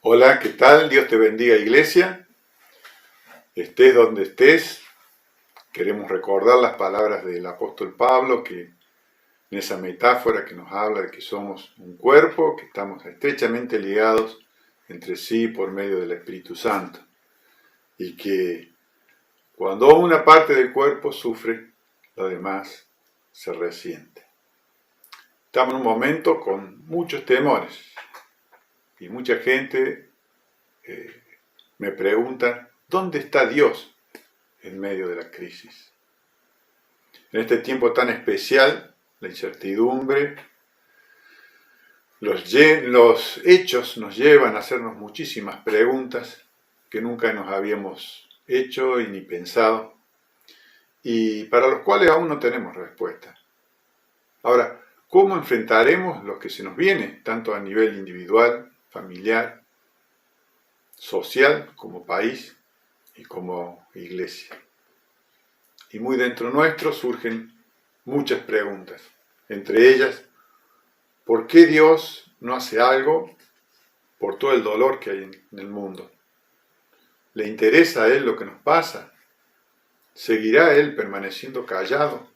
Hola, ¿qué tal? Dios te bendiga, iglesia. Estés donde estés, queremos recordar las palabras del apóstol Pablo, que en esa metáfora que nos habla de que somos un cuerpo, que estamos estrechamente ligados entre sí por medio del Espíritu Santo, y que cuando una parte del cuerpo sufre, lo demás se resiente. Estamos en un momento con muchos temores, y mucha gente me pregunta, ¿dónde está Dios en medio de la crisis? En este tiempo tan especial, la incertidumbre, los hechos nos llevan a hacernos muchísimas preguntas que nunca nos habíamos hecho y ni pensado, y para los cuales aún no tenemos respuesta. Ahora, ¿cómo enfrentaremos lo que se nos viene, tanto a nivel individual, familiar, social, como país y como iglesia? Y muy dentro nuestro surgen muchas preguntas, entre ellas, ¿por qué Dios no hace algo por todo el dolor que hay en el mundo? ¿Le interesa a Él lo que nos pasa? ¿Seguirá Él permaneciendo callado?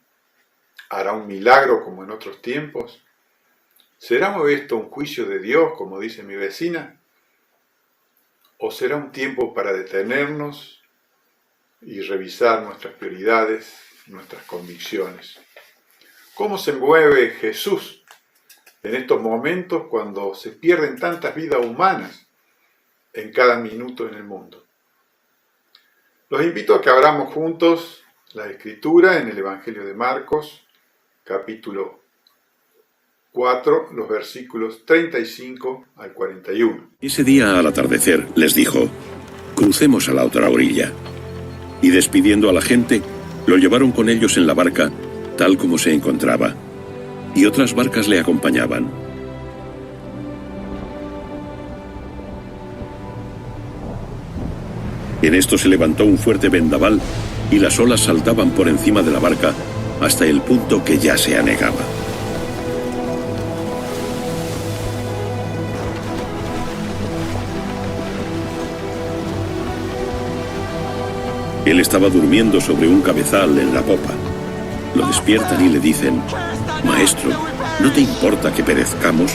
¿Hará un milagro como en otros tiempos? ¿Será esto un juicio de Dios, como dice mi vecina? ¿O será un tiempo para detenernos y revisar nuestras prioridades, nuestras convicciones? ¿Cómo se mueve Jesús en estos momentos cuando se pierden tantas vidas humanas en cada minuto en el mundo? Los invito a que abramos juntos la Escritura en el Evangelio de Marcos, capítulo 4, los versículos 35 al 41. Ese día al atardecer les dijo, crucemos a la otra orilla. Y despidiendo a la gente, lo llevaron con ellos en la barca, tal como se encontraba, y otras barcas le acompañaban. En esto se levantó un fuerte vendaval, y las olas saltaban por encima de la barca hasta el punto que ya se anegaba. Él estaba durmiendo sobre un cabezal en la popa. Lo despiertan y le dicen, «Maestro, ¿no te importa que perezcamos?»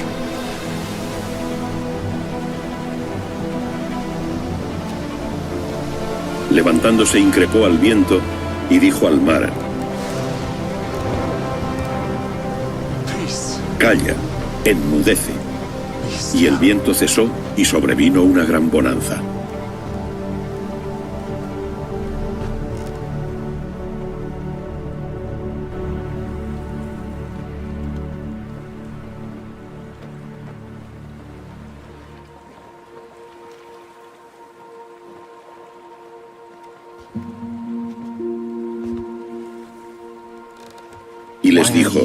Levantándose increpó al viento y dijo al mar, «Calla, enmudece». Y el viento cesó y sobrevino una gran bonanza. Y les dijo,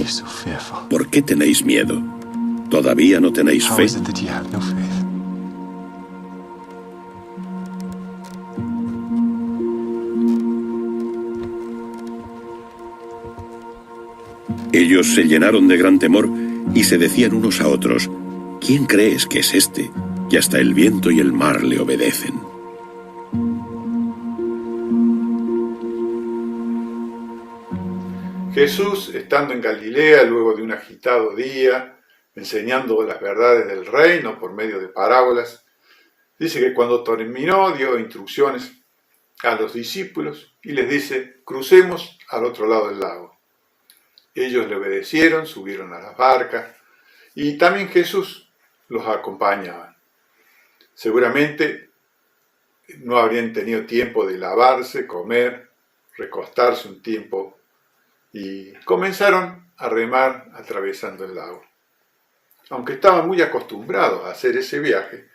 ¿por qué tenéis miedo? ¿Todavía no tenéis fe? Ellos se llenaron de gran temor y se decían unos a otros, ¿quién crees que es este, que hasta el viento y el mar le obedecen? Jesús, estando en Galilea, luego de un agitado día, enseñando las verdades del reino por medio de parábolas, dice que cuando terminó dio instrucciones a los discípulos y les dice, crucemos al otro lado del lago. Ellos le obedecieron, subieron a las barcas y también Jesús los acompañaba. Seguramente no habrían tenido tiempo de lavarse, comer, recostarse un tiempo y comenzaron a remar atravesando el lago. Aunque estaban muy acostumbrados a hacer ese viaje,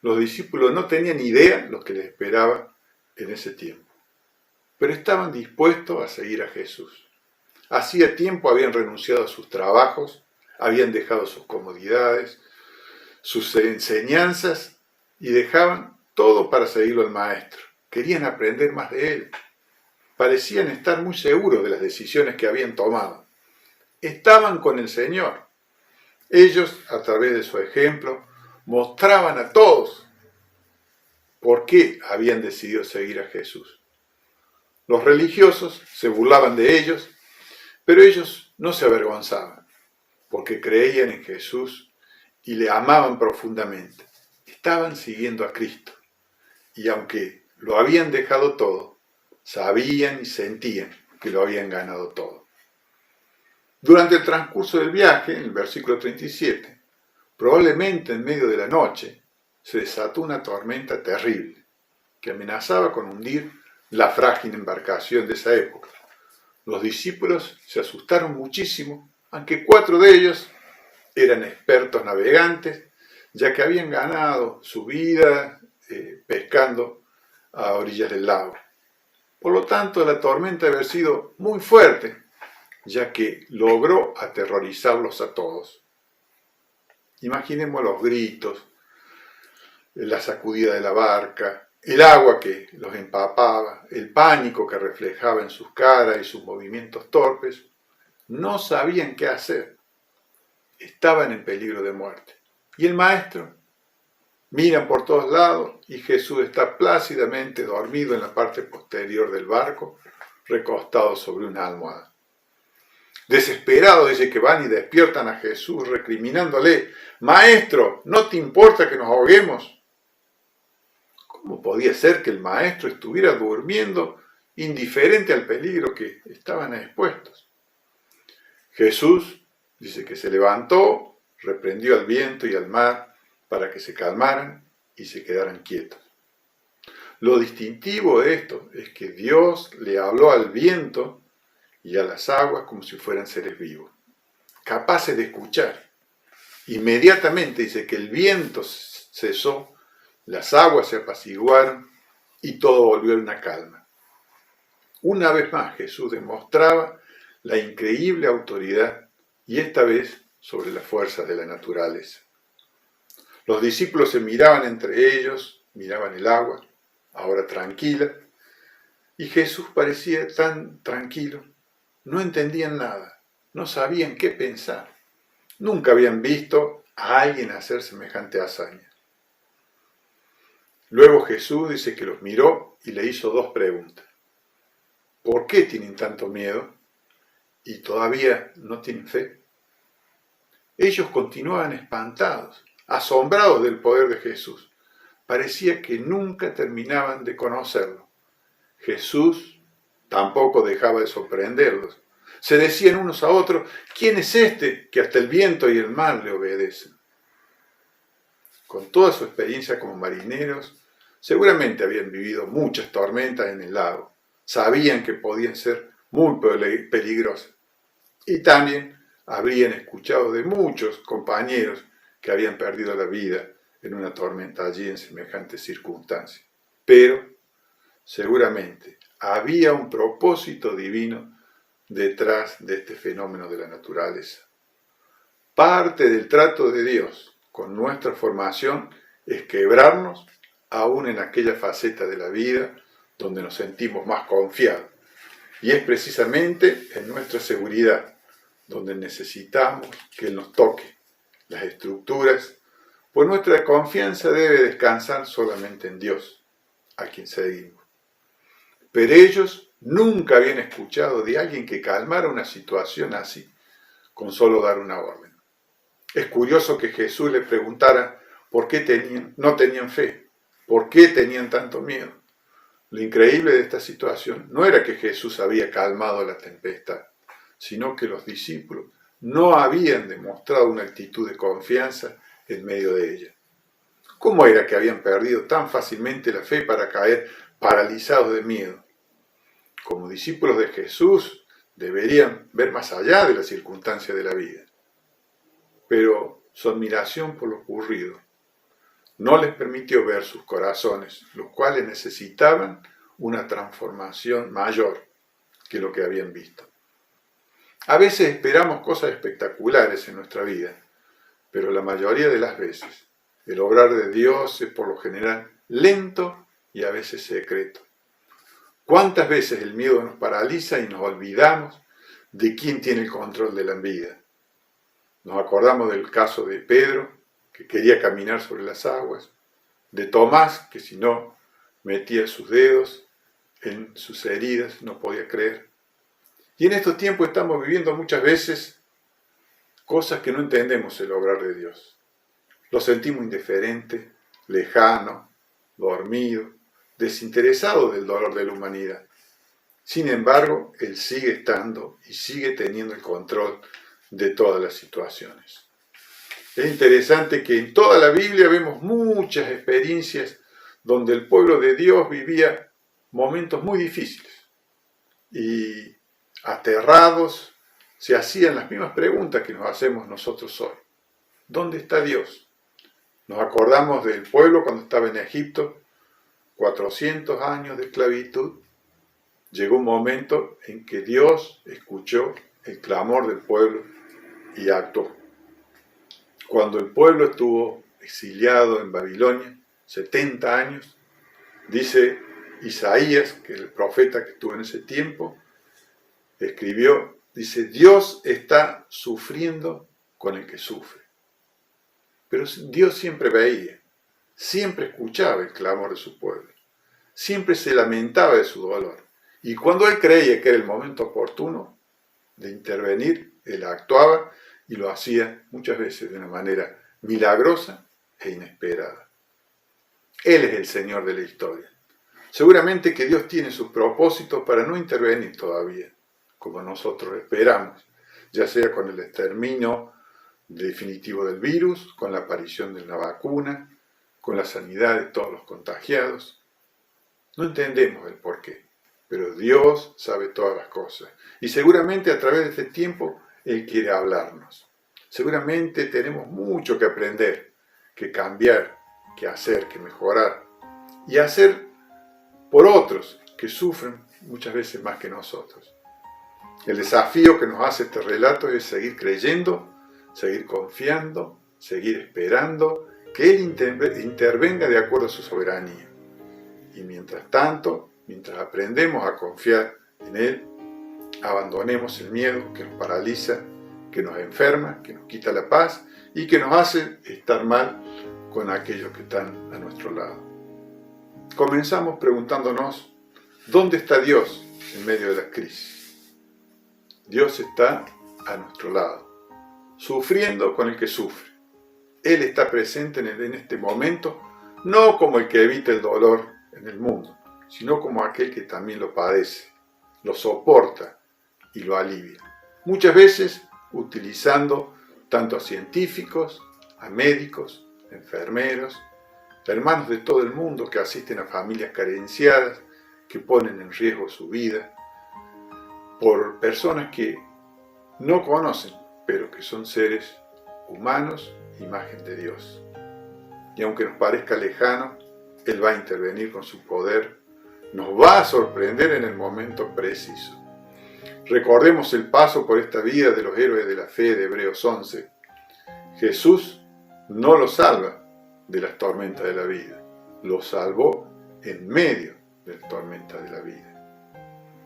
los discípulos no tenían idea lo que les esperaba en ese tiempo. Pero estaban dispuestos a seguir a Jesús. Hacía tiempo habían renunciado a sus trabajos, habían dejado sus comodidades, sus enseñanzas y dejaban todo para seguirlo al Maestro. Querían aprender más de Él. Parecían estar muy seguros de las decisiones que habían tomado. Estaban con el Señor. Ellos, a través de su ejemplo, mostraban a todos por qué habían decidido seguir a Jesús. Los religiosos se burlaban de ellos, pero ellos no se avergonzaban, porque creían en Jesús y le amaban profundamente. Estaban siguiendo a Cristo, y aunque lo habían dejado todo, sabían y sentían que lo habían ganado todo. Durante el transcurso del viaje, en el versículo 37, probablemente en medio de la noche, se desató una tormenta terrible que amenazaba con hundir la frágil embarcación de esa época. Los discípulos se asustaron muchísimo, aunque 4 de ellos eran expertos navegantes, ya que habían ganado su vida pescando a orillas del lago. Por lo tanto, la tormenta debe haber sido muy fuerte, ya que logró aterrorizarlos a todos. Imaginemos los gritos, la sacudida de la barca, el agua que los empapaba, el pánico que reflejaba en sus caras y sus movimientos torpes. No sabían qué hacer. Estaban en peligro de muerte. ¿Y el maestro? Miran por todos lados y Jesús está plácidamente dormido en la parte posterior del barco, recostado sobre una almohada. Desesperados, dice que van y despiertan a Jesús recriminándole: «Maestro, ¿no te importa que nos ahoguemos?». ¿Cómo podía ser que el maestro estuviera durmiendo indiferente al peligro que estaban expuestos? Jesús dice que se levantó, reprendió al viento y al mar para que se calmaran y se quedaran quietos. Lo distintivo de esto es que Dios le habló al viento y a las aguas como si fueran seres vivos, capaces de escuchar. Inmediatamente dice que el viento cesó, las aguas se apaciguaron y todo volvió a una calma. Una vez más Jesús demostraba la increíble autoridad, y esta vez sobre las fuerzas de la naturaleza. Los discípulos se miraban entre ellos, miraban el agua, ahora tranquila, y Jesús parecía tan tranquilo. No entendían nada, no sabían qué pensar. Nunca habían visto a alguien hacer semejante hazaña. Luego Jesús dice que los miró y le hizo 2 preguntas. ¿Por qué tienen tanto miedo y todavía no tienen fe? Ellos continuaban espantados, asombrados del poder de Jesús. Parecía que nunca terminaban de conocerlo. Jesús tampoco dejaba de sorprenderlos. Se decían unos a otros: ¿quién es este que hasta el viento y el mar le obedecen? Con toda su experiencia como marineros, seguramente habían vivido muchas tormentas en el lago. Sabían que podían ser muy peligrosas. Y también habrían escuchado de muchos compañeros que habían perdido la vida en una tormenta allí en semejantes circunstancias. Pero seguramente había un propósito divino detrás de este fenómeno de la naturaleza. Parte del trato de Dios con nuestra formación es quebrarnos aún en aquella faceta de la vida donde nos sentimos más confiados. Y es precisamente en nuestra seguridad donde necesitamos que Él nos toque las estructuras, pues nuestra confianza debe descansar solamente en Dios, a quien seguimos. Pero ellos nunca habían escuchado de alguien que calmara una situación así, con solo dar una orden. Es curioso que Jesús les preguntara por qué no tenían fe, por qué tenían tanto miedo. Lo increíble de esta situación no era que Jesús había calmado la tempestad, sino que los discípulos no habían demostrado una actitud de confianza en medio de ella. ¿Cómo era que habían perdido tan fácilmente la fe para caer paralizados de miedo? Como discípulos de Jesús, deberían ver más allá de las circunstancias de la vida. Pero su admiración por lo ocurrido no les permitió ver sus corazones, los cuales necesitaban una transformación mayor que lo que habían visto. A veces esperamos cosas espectaculares en nuestra vida, pero la mayoría de las veces el obrar de Dios es por lo general lento y a veces secreto. ¿Cuántas veces el miedo nos paraliza y nos olvidamos de quién tiene el control de la vida? Nos acordamos del caso de Pedro, que quería caminar sobre las aguas, de Tomás, que si no metía sus dedos en sus heridas no podía creer. Y en estos tiempos estamos viviendo muchas veces cosas que no entendemos el obrar de Dios. Lo sentimos indiferente, lejano, dormido, desinteresado del dolor de la humanidad. Sin embargo, Él sigue estando y sigue teniendo el control de todas las situaciones. Es interesante que en toda la Biblia vemos muchas experiencias donde el pueblo de Dios vivía momentos muy difíciles y aterrados se hacían las mismas preguntas que nos hacemos nosotros hoy. ¿Dónde está Dios? Nos acordamos del pueblo cuando estaba en Egipto, 400 años de esclavitud. Llegó un momento en que Dios escuchó el clamor del pueblo y actuó. Cuando el pueblo estuvo exiliado en Babilonia, 70 años, dice Isaías, que el profeta que estuvo en ese tiempo, escribió, dice, Dios está sufriendo con el que sufre. Pero Dios siempre veía, siempre escuchaba el clamor de su pueblo, siempre se lamentaba de su dolor. Y cuando Él creía que era el momento oportuno de intervenir, Él actuaba y lo hacía muchas veces de una manera milagrosa e inesperada. Él es el Señor de la historia. Seguramente que Dios tiene sus propósitos para no intervenir todavía, como nosotros esperamos, ya sea con el exterminio definitivo del virus, con la aparición de una vacuna, con la sanidad de todos los contagiados. No entendemos el porqué, pero Dios sabe todas las cosas. Y seguramente a través de este tiempo Él quiere hablarnos. Seguramente tenemos mucho que aprender, que cambiar, que hacer, que mejorar. Y hacer por otros que sufren muchas veces más que nosotros. El desafío que nos hace este relato es seguir creyendo, seguir confiando, seguir esperando que Él intervenga de acuerdo a su soberanía. Y mientras tanto, mientras aprendemos a confiar en Él, abandonemos el miedo que nos paraliza, que nos enferma, que nos quita la paz y que nos hace estar mal con aquellos que están a nuestro lado. Comenzamos preguntándonos, ¿dónde está Dios en medio de la crisis? Dios está a nuestro lado, sufriendo con el que sufre. Él está presente en este momento, no como el que evita el dolor en el mundo, sino como aquel que también lo padece, lo soporta y lo alivia. Muchas veces utilizando tanto a científicos, a médicos, enfermeros, hermanos de todo el mundo que asisten a familias carenciadas, que ponen en riesgo su vida, por personas que no conocen, pero que son seres humanos, imagen de Dios. Y aunque nos parezca lejano, Él va a intervenir con su poder, nos va a sorprender en el momento preciso. Recordemos el paso por esta vida de los héroes de la fe de Hebreos 11. Jesús no los salva de las tormentas de la vida, los salvó en medio de la tormenta de la vida.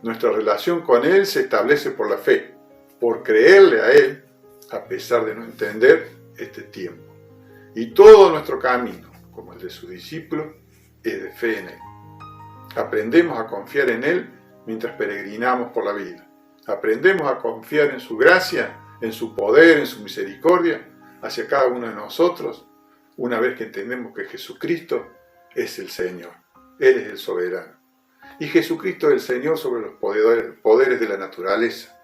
Nuestra relación con Él se establece por la fe, por creerle a Él, a pesar de no entender este tiempo. Y todo nuestro camino, como el de sus discípulos, es de fe en Él. Aprendemos a confiar en Él mientras peregrinamos por la vida. Aprendemos a confiar en su gracia, en su poder, en su misericordia hacia cada uno de nosotros, una vez que entendemos que Jesucristo es el Señor. Él es el soberano. Y Jesucristo es el Señor sobre los poderes de la naturaleza.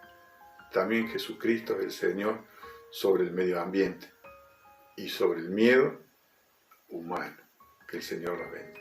También Jesucristo es el Señor sobre el medio ambiente y sobre el miedo humano. Que el Señor los bendiga.